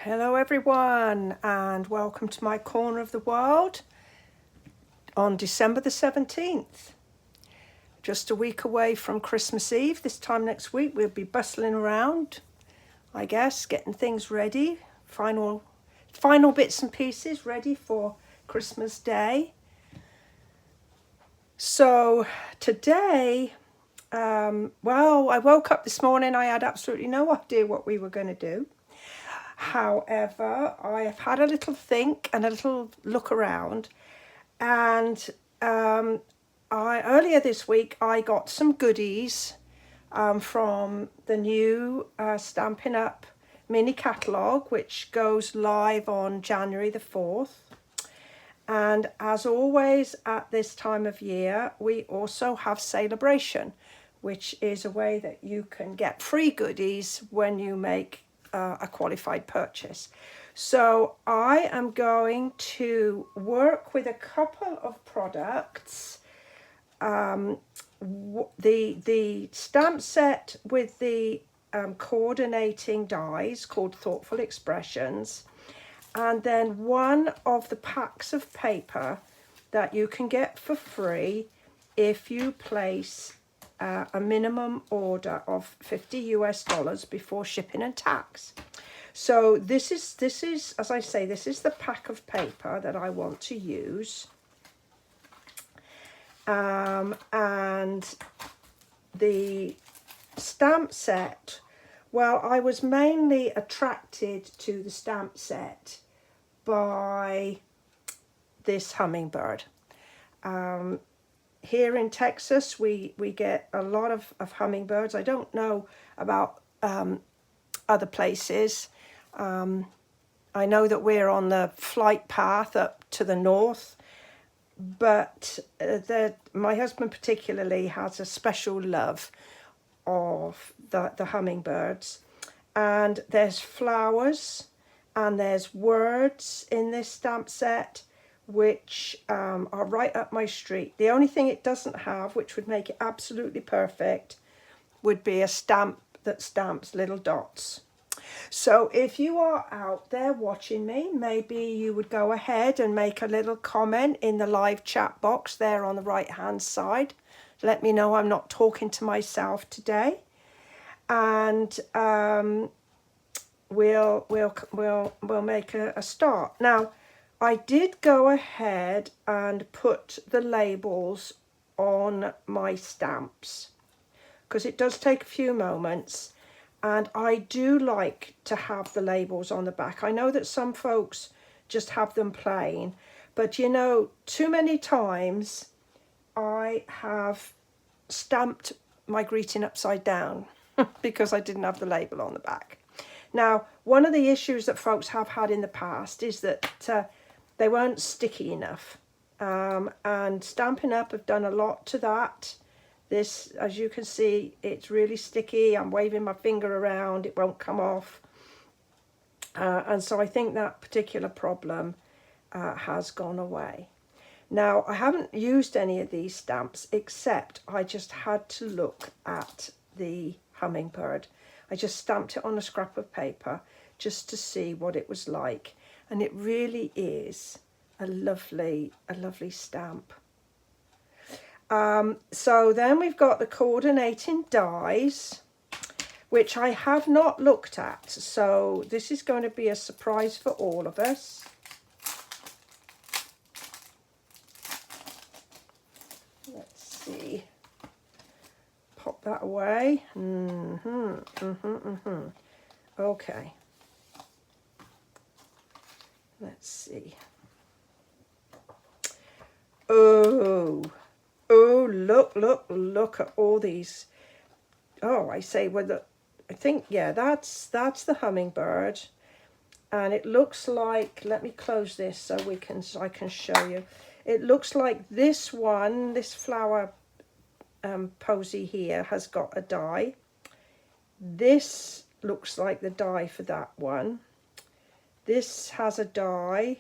Hello everyone and welcome to my corner of the world on December the 17th. Just a week away from Christmas Eve. This time next week we'll be bustling around, I guess, getting things ready. Final bits and pieces ready for Christmas Day. So today, I woke up this morning, I had absolutely no idea what we were going to do. However, I have had a little think and a little look around, and earlier this week I got some goodies from the new Stampin' Up mini catalogue, which goes live on January the 4th. And as always at this time of year, we also have Sale-a-bration, which is a way that you can get free goodies when you make a qualified purchase. So I am going to work with a couple of products. The stamp set with the coordinating dies called Thoughtful Expressions, and then one of the packs of paper that you can get for free if you place a minimum order of $50 before shipping and tax. So this is, as I say, this is the pack of paper that I want to use. And the stamp set, well, I was mainly attracted to the stamp set by this hummingbird. Here in Texas, we get a lot of hummingbirds. I don't know about other places. I know that we're on the flight path up to the north, but my husband particularly has a special love of the hummingbirds. And there's flowers and there's words in this stamp set which are right up my street. The only thing it doesn't have, which would make it absolutely perfect, would be a stamp that stamps little dots. So if you are out there watching me, maybe you would go ahead and make a little comment in the live chat box there on the right hand side. Let me know I'm not talking to myself today, and we'll make a start. Now, I did go ahead and put the labels on my stamps because it does take a few moments, and I do like to have the labels on the back. I know that some folks just have them plain, but you know, too many times I have stamped my greeting upside down because I didn't have the label on the back. Now, one of the issues that folks have had in the past is that they weren't sticky enough, and Stampin' Up have done a lot to that. This, as you can see, it's really sticky. I'm waving my finger around, it won't come off. And so I think that particular problem has gone away. Now, I haven't used any of these stamps, except I just had to look at the hummingbird. I just stamped it on a scrap of paper just to see what it was like. And it really is a lovely stamp. So then we've got the coordinating dies, which I have not looked at. So this is going to be a surprise for all of us. Let's see. Pop that away. Okay. Let's see. Oh, look at all these. Oh, I say, well, I think, yeah, that's the hummingbird. And it looks like, let me close this so I can show you. It looks like this one, this flower posy here has got a die. This looks like the die for that one. This has a die.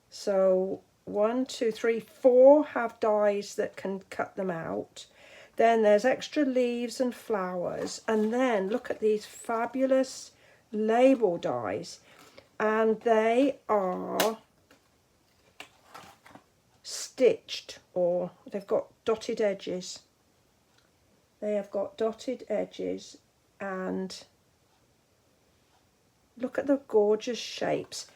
So 1, 2, 3, 4 have dies that can cut them out. Then there's extra leaves and flowers. And then look at these fabulous label dies. And they are stitched, or they've got dotted edges. They have got dotted edges, and look at the gorgeous shapes.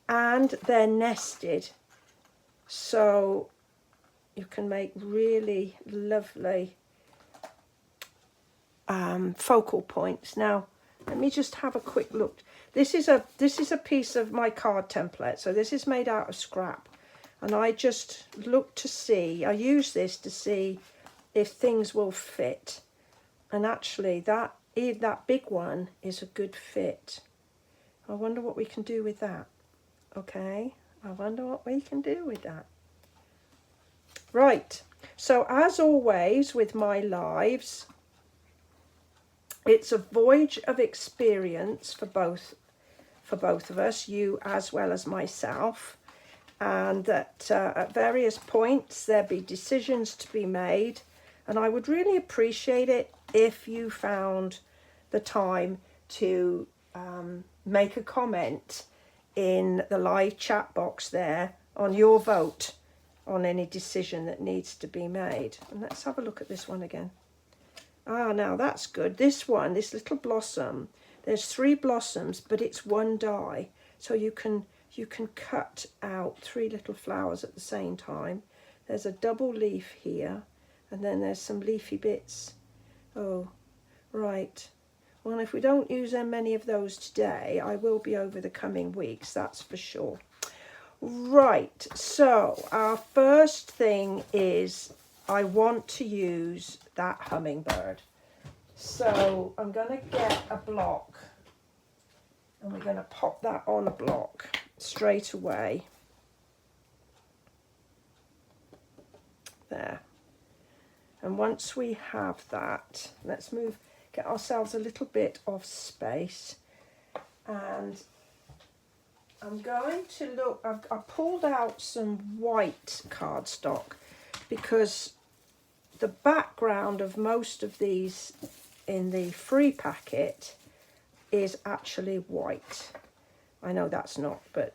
And they're nested, so you can make really lovely focal points. Now let me just have a quick look. This is a piece of my card template, so this is made out of scrap, and I just look to see, I use this to see if things will fit, and actually that big one is a good fit. I wonder what we can do with that. Okay, I wonder what we can do with that. Right, so as always with my lives, it's a voyage of experience for both of us, you as well as myself, and that at various points there'll be decisions to be made, and I would really appreciate it if you found the time to make a comment in the live chat box there on your vote on any decision that needs to be made. And let's have a look at this one again. Ah, now that's good. This one, this little blossom, there's 3 blossoms, but it's one die, so you can cut out 3 little flowers at the same time. There's a double leaf here, and then there's some leafy bits. Oh, right. Well, if we don't use many of those today, I will be over the coming weeks, that's for sure. Right, so our first thing is I want to use that hummingbird. So I'm going to get a block, and we're going to pop that on a block straight away. There. And once we have that, let's get ourselves a little bit of space, and I'm going to look, I pulled out some white cardstock because the background of most of these in the free packet is actually white. I know that's not, but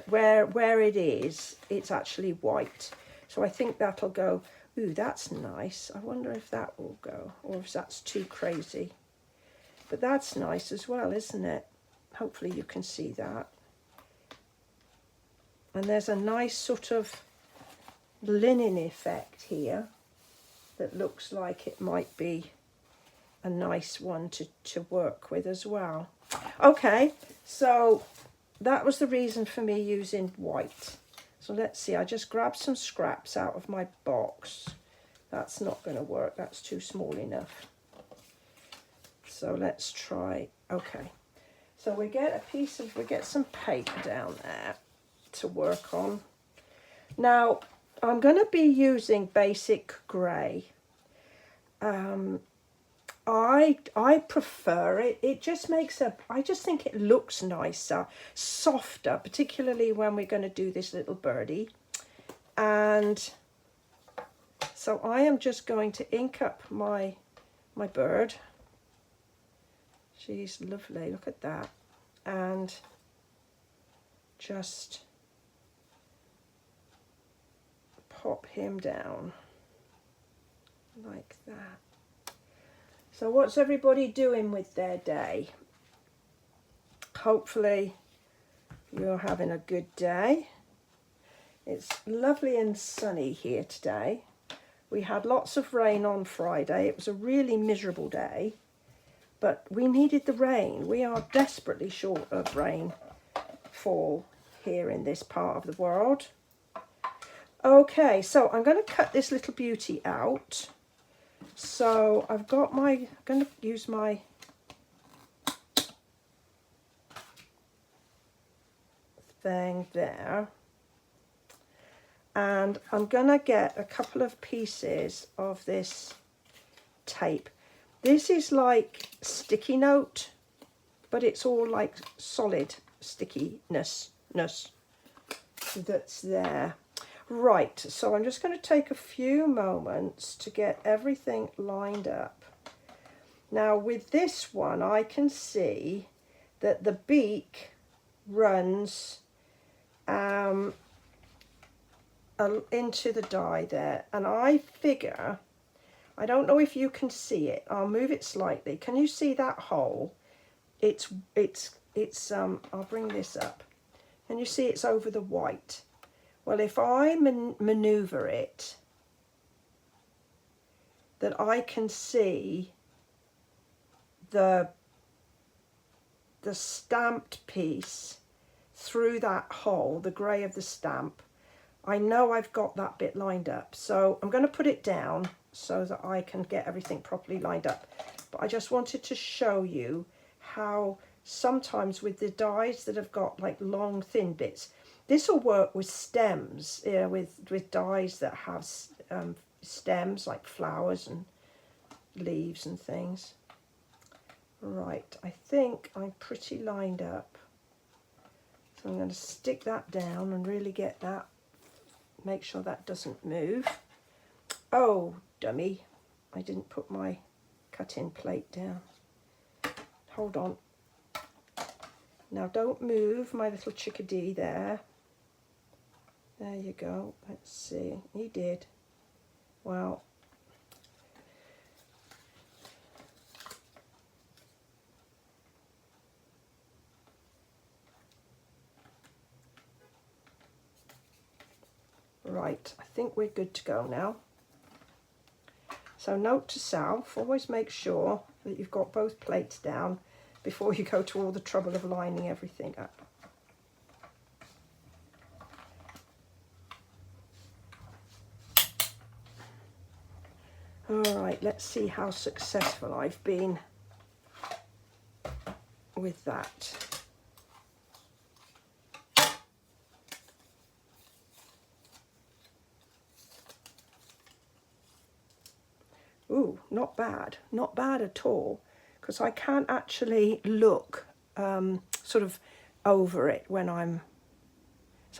where it is, it's actually white. So I think that'll go. Ooh, that's nice. I wonder if that will go, or if that's too crazy. But that's nice as well, isn't it? Hopefully you can see that. And there's a nice sort of linen effect here that looks like it might be a nice one to work with as well. Okay, so that was the reason for me using white. So let's see, I just grabbed some scraps out of my box. That's not going to work, that's too small enough. So let's try, okay. So we get some paper down there to work on. Now, I'm going to be using basic grey. I prefer it. It just makes I just think it looks nicer, softer, particularly when we're going to do this little birdie. And so I am just going to ink up my bird. She's lovely, look at that. And just pop him down like that. So what's everybody doing with their day? Hopefully you're having a good day. It's lovely and sunny here today. We had lots of rain on Friday. It was a really miserable day, but we needed the rain. We are desperately short of rainfall here in this part of the world. Okay, so I'm going to cut this little beauty out. So I've got I'm going to use my thing there. And I'm going to get a couple of pieces of this tape. This is like sticky note, but it's all like solid stickiness that's there. Right, so I'm just going to take a few moments to get everything lined up. Now with this one, I can see that the beak runs into the die there, and I figure, I don't know if you can see it, I'll move it slightly. Can you see that hole? It's I'll bring this up. Can you see it's over the white? Well, if I maneuver it, that I can see the stamped piece through that hole, the grey of the stamp, I know I've got that bit lined up. So I'm going to put it down so that I can get everything properly lined up. But I just wanted to show you how sometimes with the dies that have got like long thin bits, this will work with stems, with dies that have stems like flowers and leaves and things. Right, I think I'm pretty lined up. So I'm going to stick that down and really get that, make sure that doesn't move. Oh, dummy, I didn't put my cut-in plate down. Hold on. Now don't move my little chickadee there. There you go. Let's see. He did. Well, right, I think we're good to go now. So note to self, always make sure that you've got both plates down before you go to all the trouble of lining everything up. All right, let's see how successful I've been with that. Ooh, not bad at all, because I can't actually look sort of over it when I'm,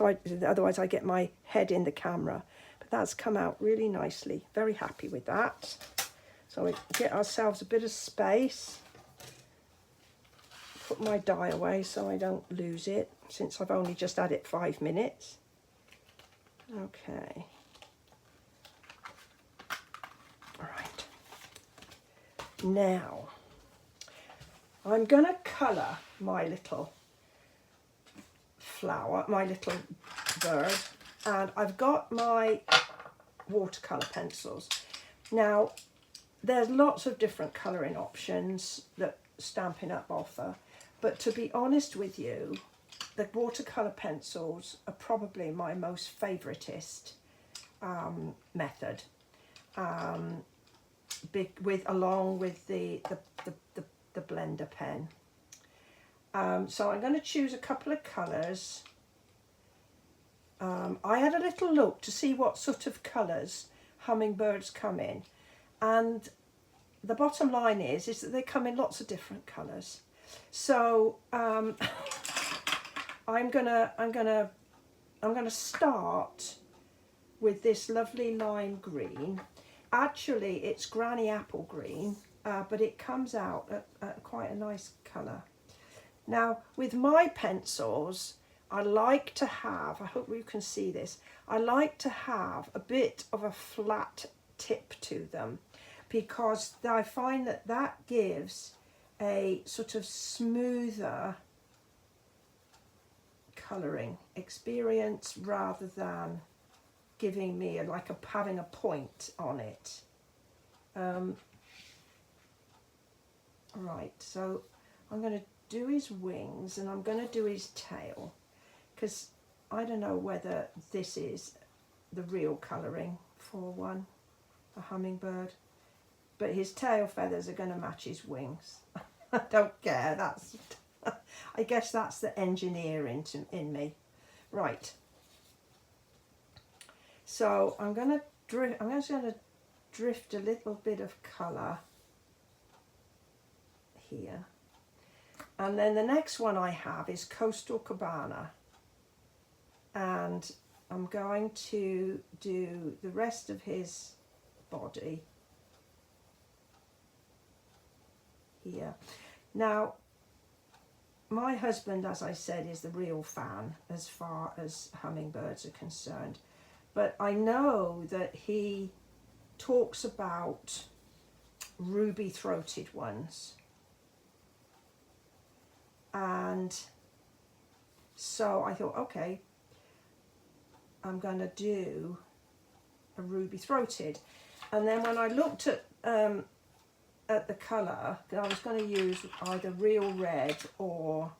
otherwise I get my head in the camera. But that's come out really nicely, very happy with that. So we get ourselves a bit of space, put my die away so I don't lose it, since I've only just had it 5 minutes. Okay. All right. Now, I'm going to colour my little flower, my little bird, and I've got my watercolour pencils. Now, there's lots of different colouring options that Stampin' Up offer, but to be honest with you, the watercolour pencils are probably my most favouriteest method, along with the blender pen. So I'm going to choose a couple of colours. I had a little look to see what sort of colours hummingbirds come in, and the bottom line is that they come in lots of different colours. So I'm gonna start with this lovely lime green. Actually, it's granny apple green, but it comes out at quite a nice colour. Now, with my pencils, I like to have, I hope you can see this, I like to have a bit of a flat tip to them, because I find that gives a sort of smoother colouring experience rather than giving me having a point on it. Right, so I'm going to do his wings and I'm going to do his tail, because I don't know whether this is the real colouring for a hummingbird, but his tail feathers are going to match his wings. I don't care, that's I guess that's the engineer in me. Right, so I'm just going to drift a little bit of colour here, and then the next one I have is Coastal Cabana, and I'm going to do the rest of his body here. Now, my husband, as I said, is the real fan as far as hummingbirds are concerned. But I know that he talks about ruby-throated ones. And so I thought, okay, I'm going to do a ruby-throated. And then when I looked at the colour, I was going to use either real red or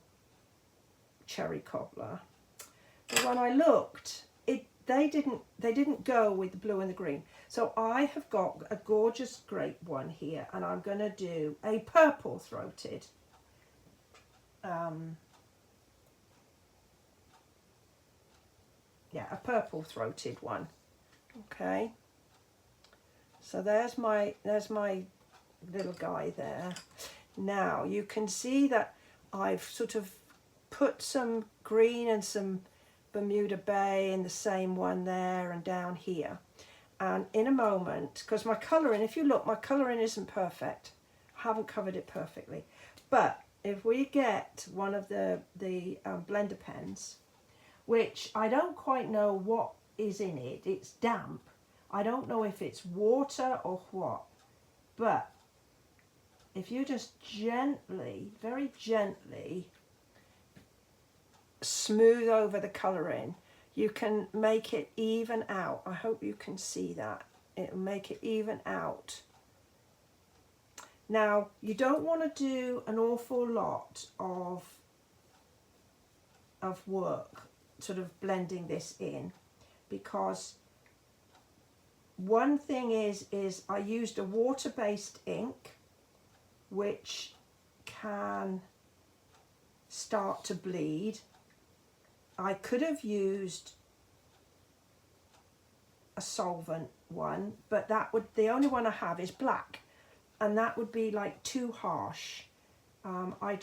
cherry cobbler. But when I looked, they didn't go with the blue and the green. So I have got a gorgeous grape one here, and I'm going to do a purple throated. Yeah, a purple throated one. Okay. So there's my little guy there. Now you can see that I've sort of put some green and some Bermuda Bay in the same one there and down here. And in a moment, because my colouring, if you look, my colouring isn't perfect. I haven't covered it perfectly. But if we get one of the blender pens, which I don't quite know what is in it, it's damp. I don't know if it's water or what, but if you just gently, very gently smooth over the colouring, you can make it even out. I hope you can see that. It'll make it even out. Now, you don't want to do an awful lot of work sort of blending this in, because one thing is I used a water-based ink which can start to bleed. I could have used a solvent one, but the only one I have is black, and that would be like too harsh. I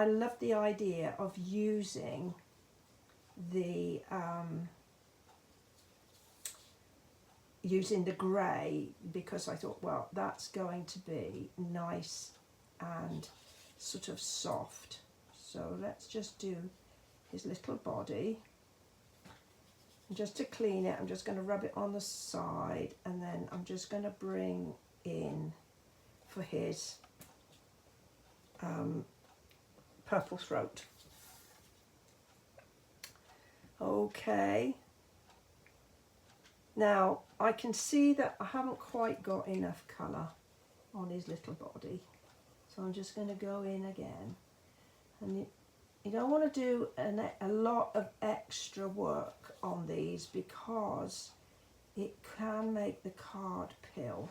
love the idea of using the grey, because I thought, well, that's going to be nice and sort of soft. So let's just do his little body. And just to clean it, I'm just going to rub it on the side, and then I'm just going to bring in for his purple throat. Okay. Now I can see that I haven't quite got enough colour on his little body, so I'm just going to go in again. And you don't want to do a lot of extra work on these, because it can make the card pill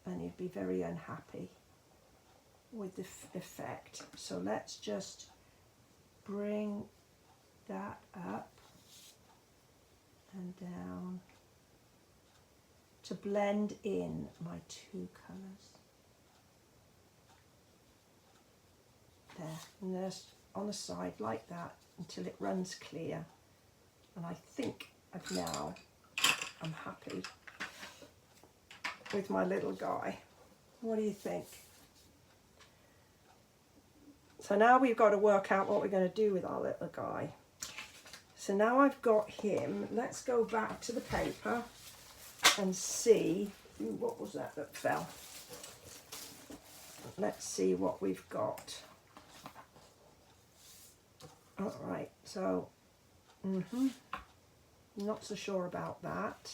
and you'd be very unhappy with the effect. So let's just bring that up and down to blend in my two colours. There, and there's on the side like that until it runs clear. And I think now I'm happy with my little guy. What do you think? So now we've got to work out what we're going to do with our little guy. So now I've got him, let's go back to the paper and see, what was that fell? Let's see what we've got. All right, so, not so sure about that.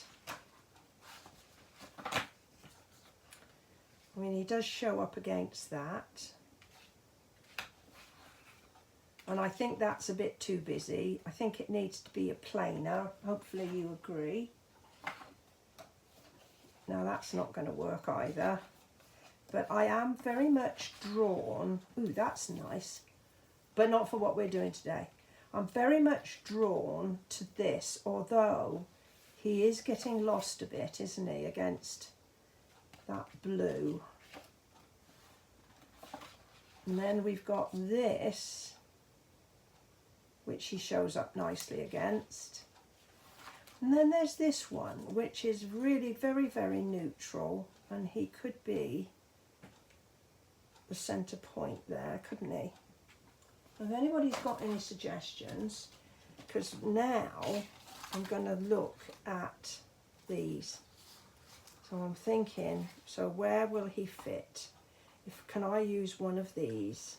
I mean, he does show up against that. And I think that's a bit too busy. I think it needs to be a plainer. Hopefully you agree. Now that's not going to work either. But I am very much drawn. Ooh, that's nice. But not for what we're doing today. I'm very much drawn to this, although he is getting lost a bit, isn't he, against that blue. And then we've got this, which he shows up nicely against. And then there's this one, which is really very, very neutral, and he could be the centre point there, couldn't he? If anybody's got any suggestions, because now I'm going to look at these. So I'm thinking, so where will he fit? Can I use one of these?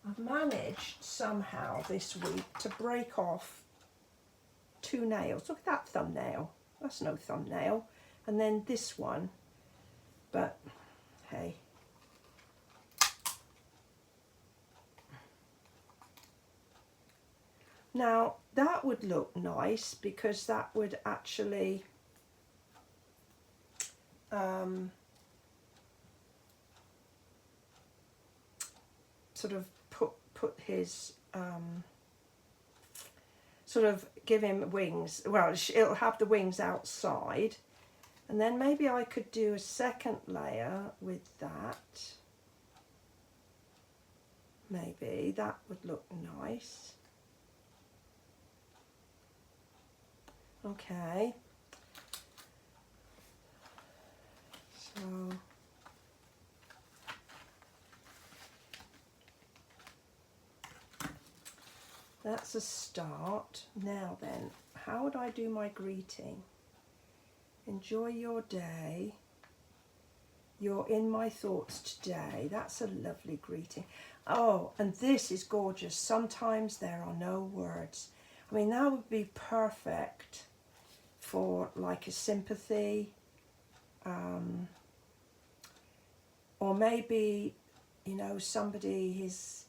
I've managed somehow this week to break off 2 nails. Look at that thumbnail. That's no thumbnail. And then this one. But hey. Now that would look nice because that would actually sort of put his sort of give him wings. Well, it'll have the wings outside, and then maybe I could do a second layer with that. Maybe that would look nice. Okay, so that's a start. Now then, how would I do my greeting? Enjoy your day. You're in my thoughts today. That's a lovely greeting. Oh, and this is gorgeous. Sometimes there are no words. I mean, that would be perfect for like a sympathy, or maybe, you know, somebody has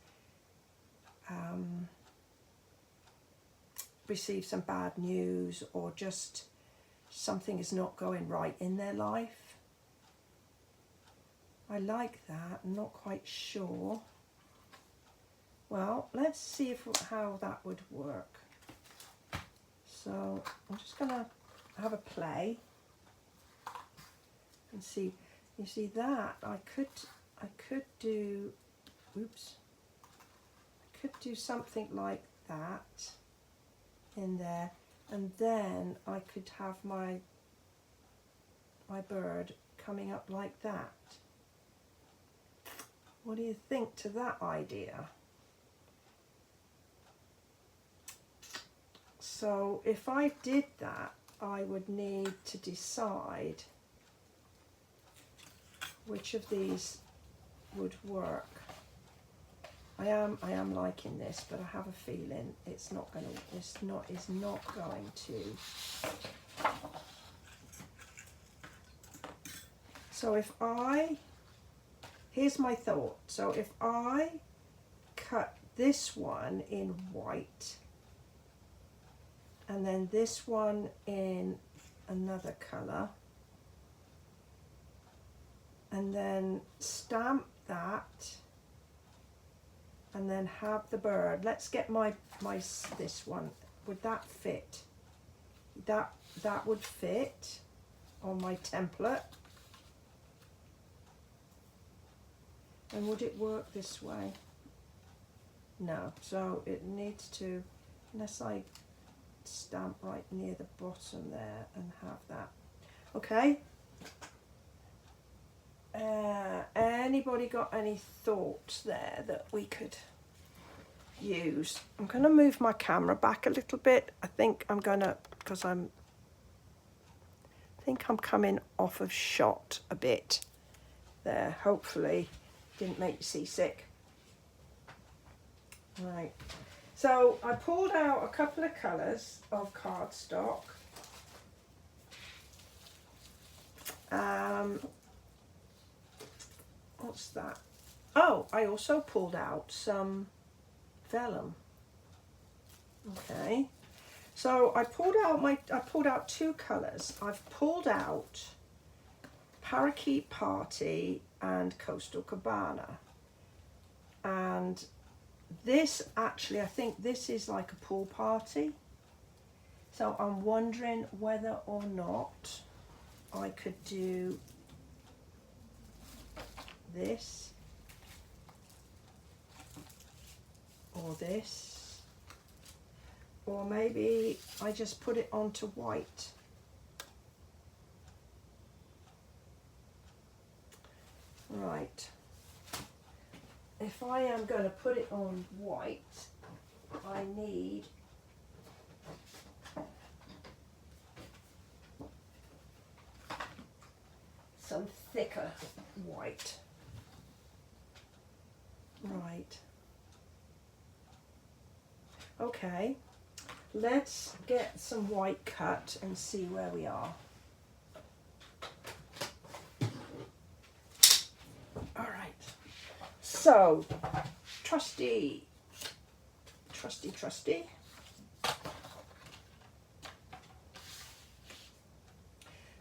received some bad news, or just something is not going right in their life. I like that. I'm not quite sure. Well, let's see how that would work. So I'm just going to have a play and see. You see that I could do, oops, I could do something like that in there, and then I could have my bird coming up like that. What do you think to that idea? So if I did that, I would need to decide which of these would work. I am liking this, but I have a feeling it's not going to. So here's my thought. So if I cut this one in white, and then this one in another colour, and then stamp that, and then have the bird. Let's get this one. Would that fit? That would fit on my template. And would it work this way? No. So it needs to, unless I stamp right near the bottom there and have that. Okay. Anybody got any thoughts there that we could use? I'm going to move my camera back a little bit. I think I'm going to, because I think I'm coming off of shot a bit there. Hopefully didn't make you seasick. Right. So I pulled out a couple of colours of cardstock. What's that? Oh, I also pulled out some vellum. Okay. So I pulled out 2 colours. I've pulled out Parakeet Party and Coastal Cabana. And this actually, I think this is like a pool party. So I'm wondering whether or not I could do this or this, or maybe I just put it onto white. Right, if I am going to put it on white, I need some thicker white. Right. Okay, let's get some white cut and see where we are. All right, so trusty.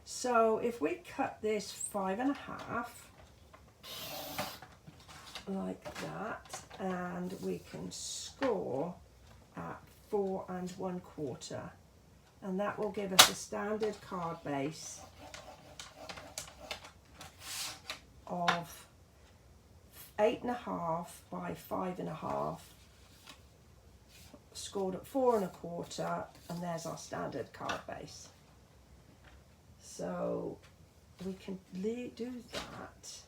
So if we cut this 5.5 like that, and we can score at 4 1/4, and that will give us a standard card base of 8.5 by 5.5, scored at 4 1/4, and there's our standard card base. So we can do that.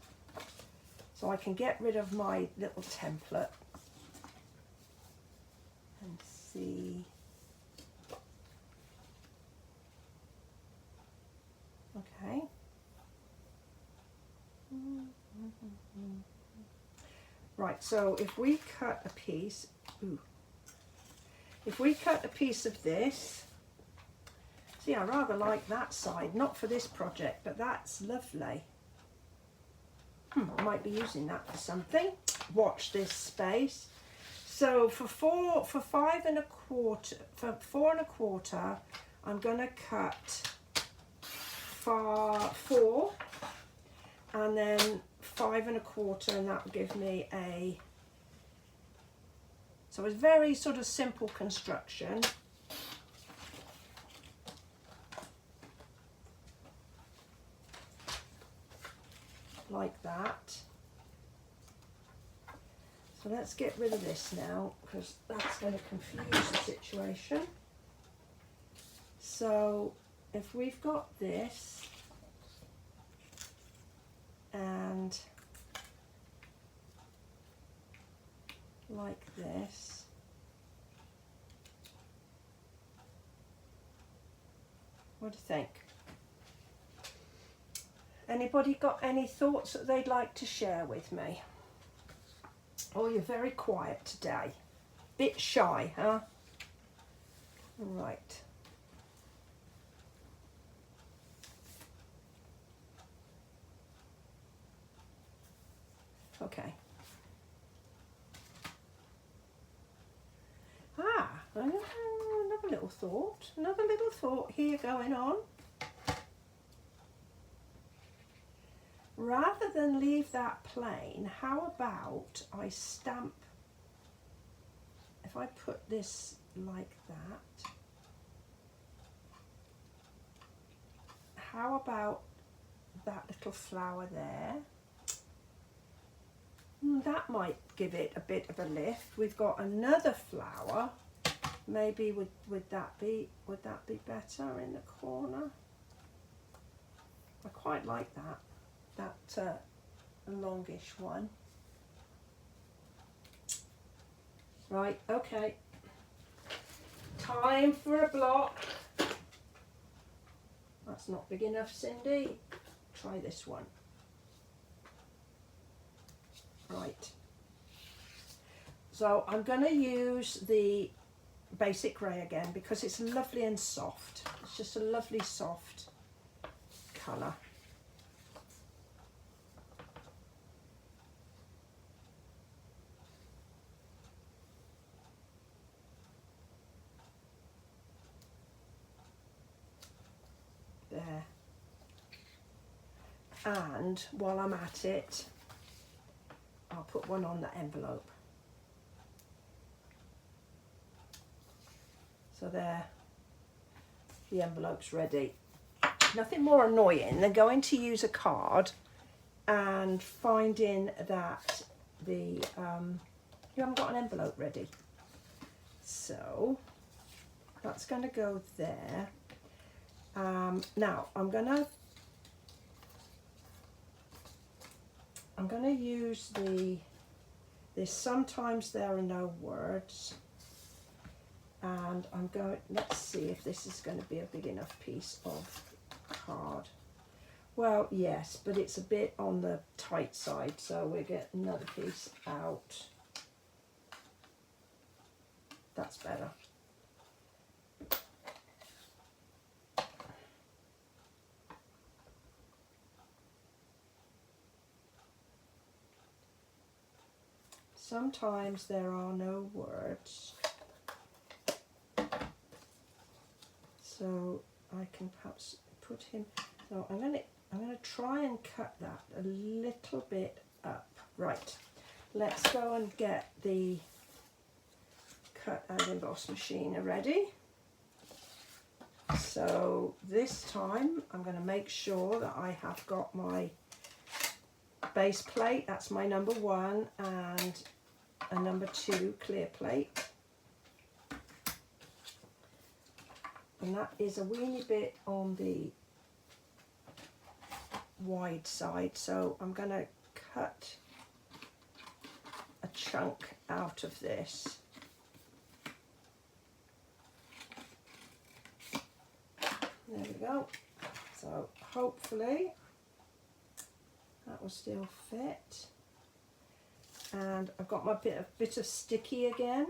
So I can get rid of my little template and see. Okay. Right, so if we cut a piece, if we cut a piece of this, see, I rather like that side, not for this project, but that's lovely. I might be using that for something. Watch this space. So for 4 1/4, I'm going to cut 4, and then 5 1/4, and that will give me a. So it's very sort of simple construction. Like that. So let's get rid of this now, because that's going to confuse the situation. So if we've got this and like this, what do you think? Anybody got any thoughts that they'd like to share with me? Oh, you're very quiet today. Bit shy, huh? Right. Okay. Another little thought. Another little thought here going on. Rather than leave that plain, how about I stamp, if I put this like that, how about that little flower there? That might give it a bit of a lift. We've got another flower. Maybe would that be better in the corner? I quite like that longish one. Right, okay. Time for a block. That's not big enough, Cindy. Try this one. Right. So I'm going to use the basic grey again because it's lovely and soft. It's just a lovely soft colour. There. And while I'm at it, I'll put one on the envelope. So there, the envelope's ready. Nothing more annoying than going to use a card and finding that the you haven't got an envelope ready. So that's going to go there. Now I'm going to use this sometimes there are no words, and I'm going, let's see if this is going to be a big enough piece of card. Well, yes, but it's a bit on the tight side, so we'll get another piece out. That's better. Sometimes there are no words, so I can perhaps put him. So I'm going to try and cut that a little bit up. Right, let's go and get the cut and emboss machine ready. So this time I'm going to make sure that I have got my base plate, that's my number 1, and a number 2 clear plate, and that is a weeny bit on the wide side, so I'm going to cut a chunk out of this. There we go. So hopefully that will still fit. And I've got my bit of sticky again.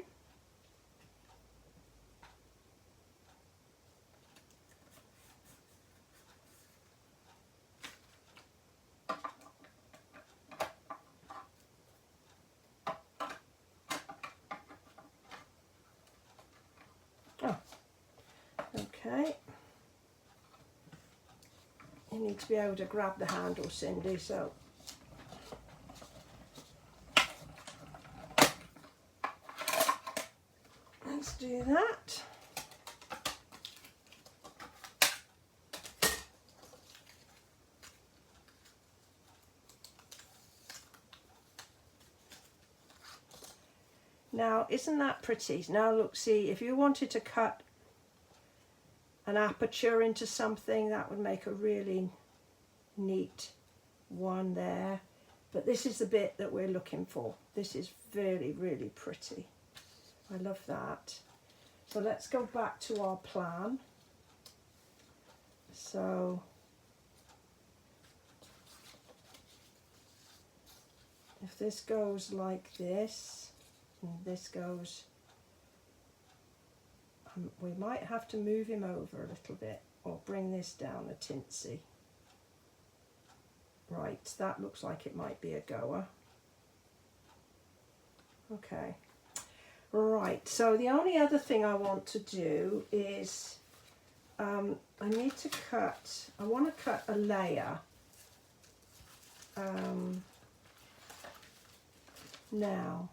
Oh, okay. You need to be able to grab the handle, Cindy, so let's do that. Now, isn't that pretty? Now look, see, if you wanted to cut an aperture into something, that would make a really neat one there. But this is the bit that we're looking for. This is really, really pretty. I love that. So let's go back to our plan. So if this goes like this, and this goes, we might have to move him over a little bit or bring this down a tinsy. Right, that looks like it might be a goer. Okay. Right, so the only other thing I want to do is I need to cut, I want to cut a layer. Now,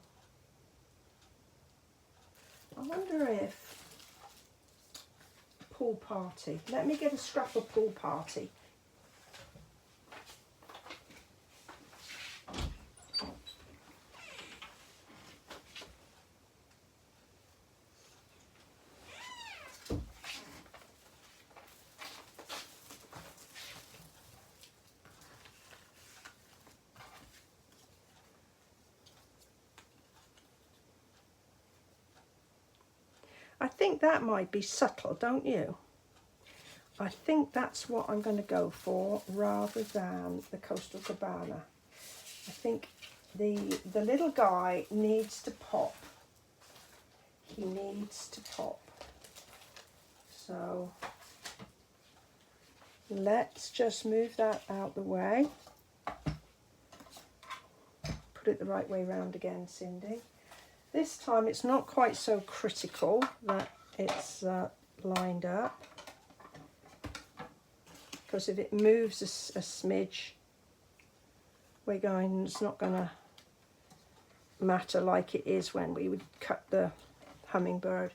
I wonder if Pool Party, let me get a scrap of Pool Party. I think that might be subtle, don't you? I think that's what I'm going to go for rather than the Coastal Cabana. I think the little guy needs to pop. He needs to pop. So let's just move that out the way. Put it the right way round again, Cindy. This time it's not quite so critical that it's lined up, because if it moves a smidge, it's not going to matter like it is when we would cut the hummingbird.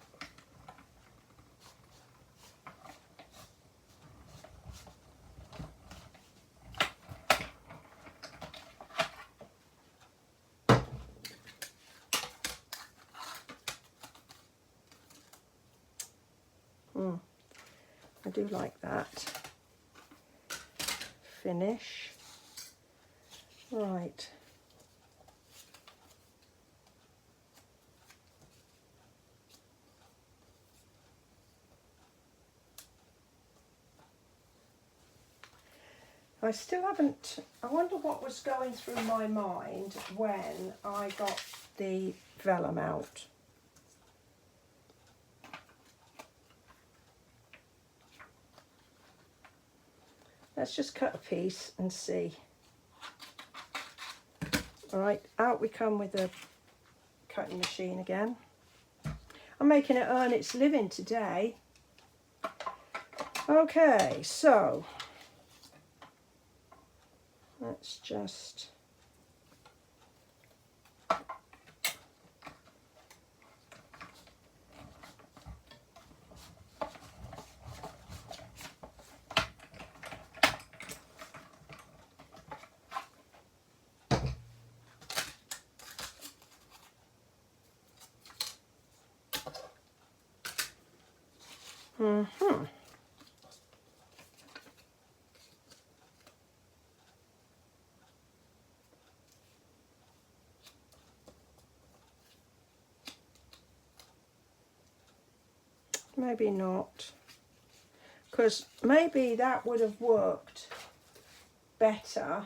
I do like that finish. Right. I still haven't, I wonder what was going through my mind when I got the vellum out. Let's just cut a piece and see. All right, out we come with the cutting machine again. I'm making it earn its living today. Okay, so let's just maybe not, because maybe that would have worked better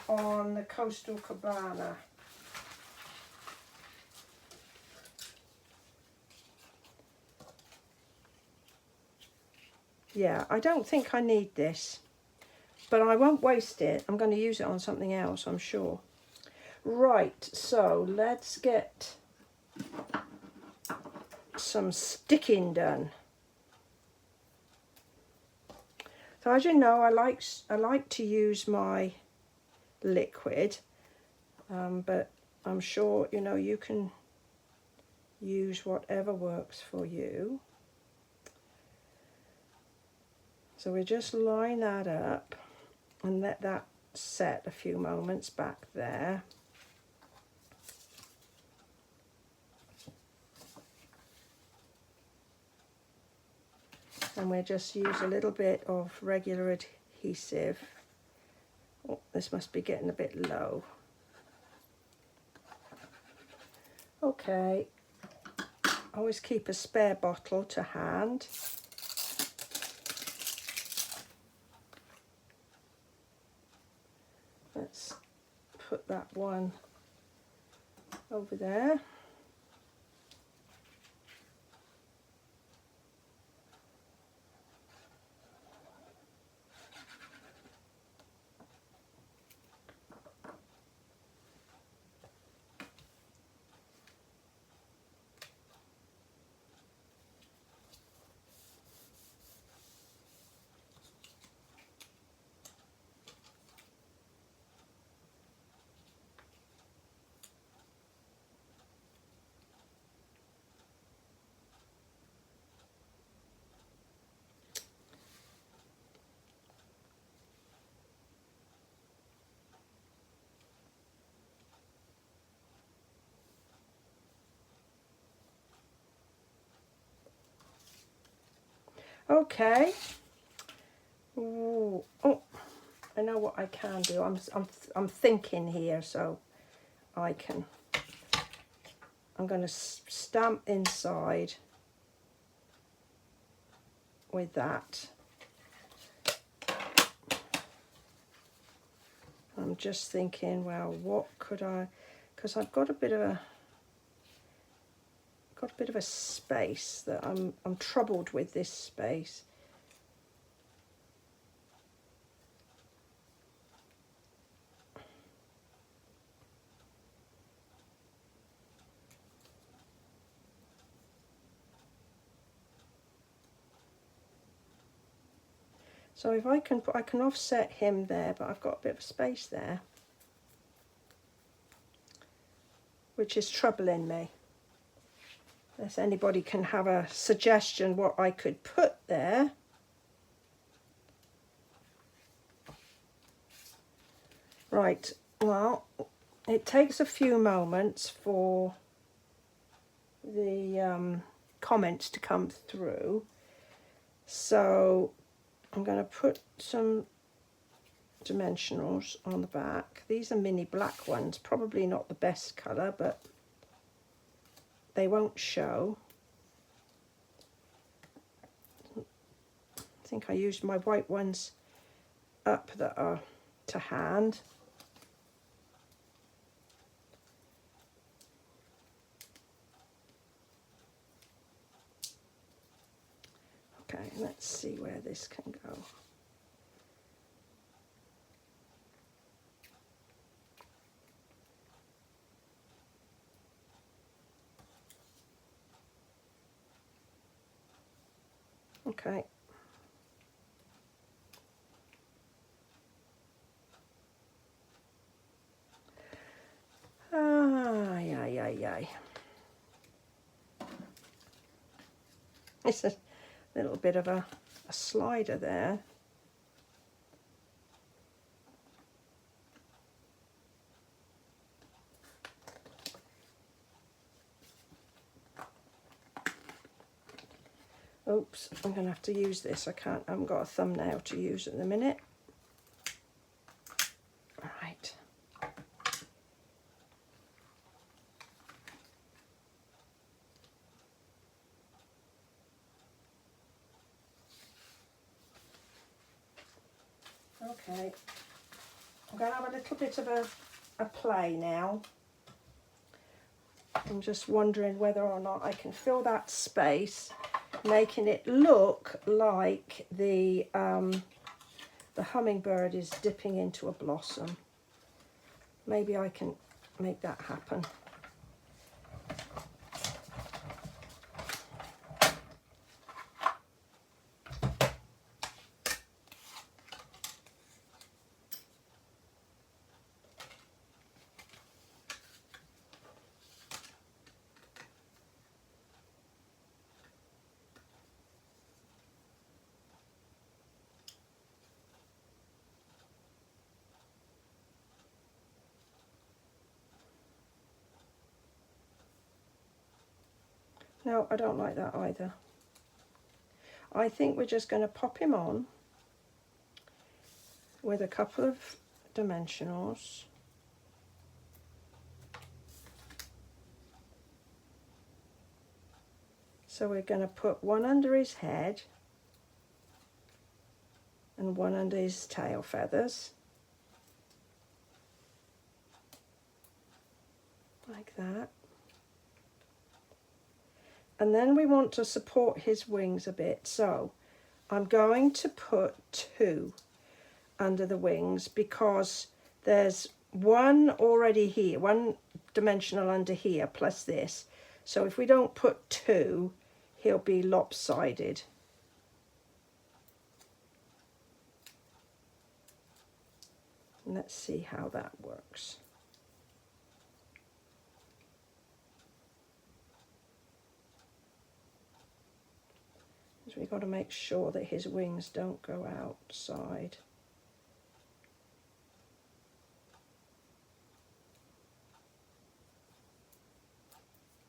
on the Coastal Cabana. Yeah, I don't think I need this, but I won't waste it. I'm going to use it on something else, I'm sure. Right, so let's get some sticking done. So as you know, I like to use my liquid, but I'm sure you know you can use whatever works for you. So we just line that up and let that set a few moments back there. And we'll just use a little bit of regular adhesive. Oh, this must be getting a bit low. Okay, always keep a spare bottle to hand. Let's put that one over there. Okay. Ooh. Oh, I know what I can do. I'm thinking here, so I'm going to stamp inside with that. I'm just thinking, well, what could I? Because I've got a bit of a space that I'm troubled with this space. So if I can offset him there, but I've got a bit of space there, which is troubling me. Unless anybody can have a suggestion what I could put there. Right, well, it takes a few moments for the comments to come through. So I'm going to put some dimensionals on the back. These are mini black ones, probably not the best colour, but they won't show. I think I used my white ones up that are to hand. Okay, let's see where this can go. Okay. Yay. It's a little bit of a slider there. Oops, I'm going to have to use this. I haven't got a thumbnail to use at the minute. All right. Okay, I'm going to have a little bit of a play now. I'm just wondering whether or not I can fill that space, making it look like the hummingbird is dipping into a blossom. Maybe I can make that happen. No, I don't like that either. I think we're just going to pop him on with a couple of dimensionals. So we're going to put one under his head and one under his tail feathers. Like that. And then we want to support his wings a bit, so I'm going to put 2 under the wings because there's one already here, one dimensional under here plus this. So if we don't put 2, he'll be lopsided. And let's see how that works. We've got to make sure that his wings don't go outside.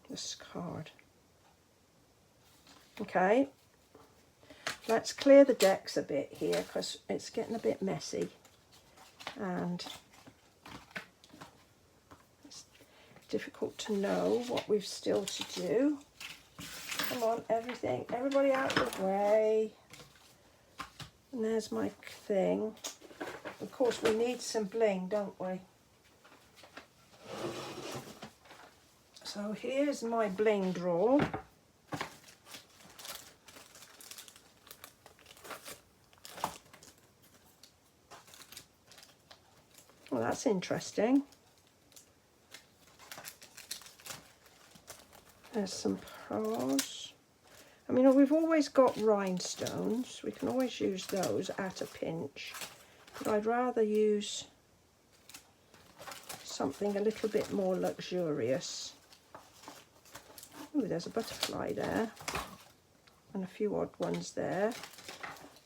This card. Okay, let's clear the decks a bit here because it's getting a bit messy and it's difficult to know what we've still to do. Come on, everybody out of the way. And there's my thing. Of course, we need some bling, don't we? So here's my bling drawer. Well, that's interesting. There's some pearls. I mean, we've always got rhinestones. We can always use those at a pinch. But I'd rather use something a little bit more luxurious. Ooh, there's a butterfly there. And a few odd ones there.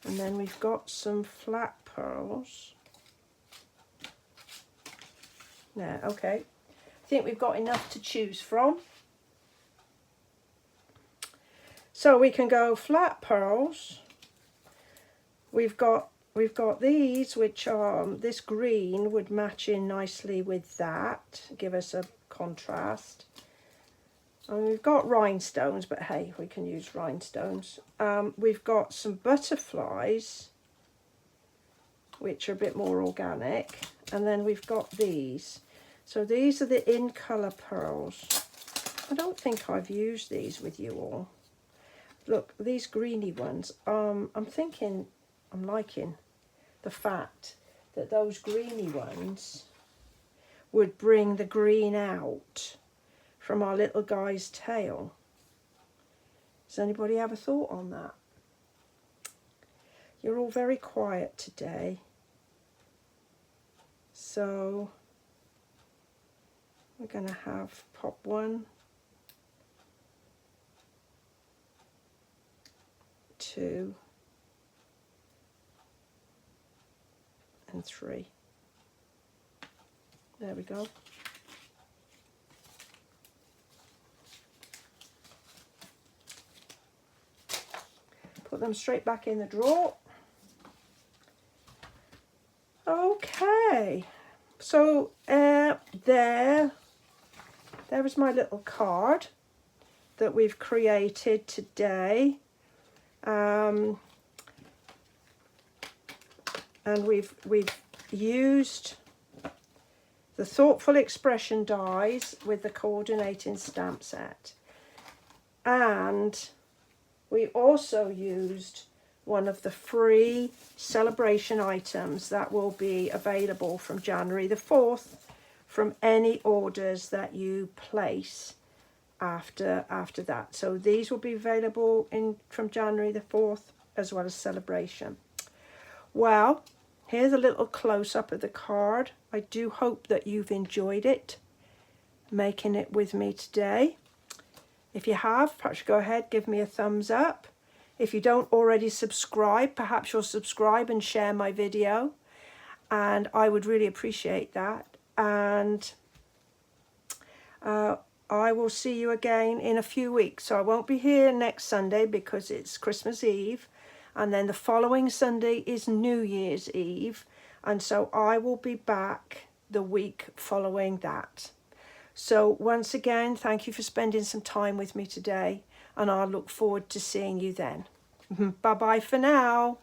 And then we've got some flat pearls. There, okay. I think we've got enough to choose from. So we can go flat pearls, we've got these, which are, this green would match in nicely with that, give us a contrast. And we've got rhinestones, but hey, we can use rhinestones. We've got some butterflies, which are a bit more organic. And then we've got these. So these are the in colour pearls. I don't think I've used these with you all. Look, these greeny ones, I'm liking the fact that those greeny ones would bring the green out from our little guy's tail. Does anybody have a thought on that? You're all very quiet today. So we're going to have pop 1, 2, and 3. There we go. Put them straight back in the drawer. Okay, so there is my little card that we've created today. And we've used the Thoughtful Expression dies with the coordinating stamp set, and we also used one of the free celebration items that will be available from January the 4th from any orders that you place after that. So these will be available from January the 4th as well as celebration. Well, here's a little close-up of the card. I do hope that you've enjoyed it, making it with me today. If you have, perhaps go ahead, give me a thumbs up. If you don't already subscribe, perhaps you'll subscribe and share my video, and I would really appreciate that. And I will see you again in a few weeks. So I won't be here next Sunday because it's Christmas Eve, and then the following Sunday is New Year's Eve, and so I will be back the week following that. So once again, thank you for spending some time with me today, and I look forward to seeing you then. Bye-bye for now.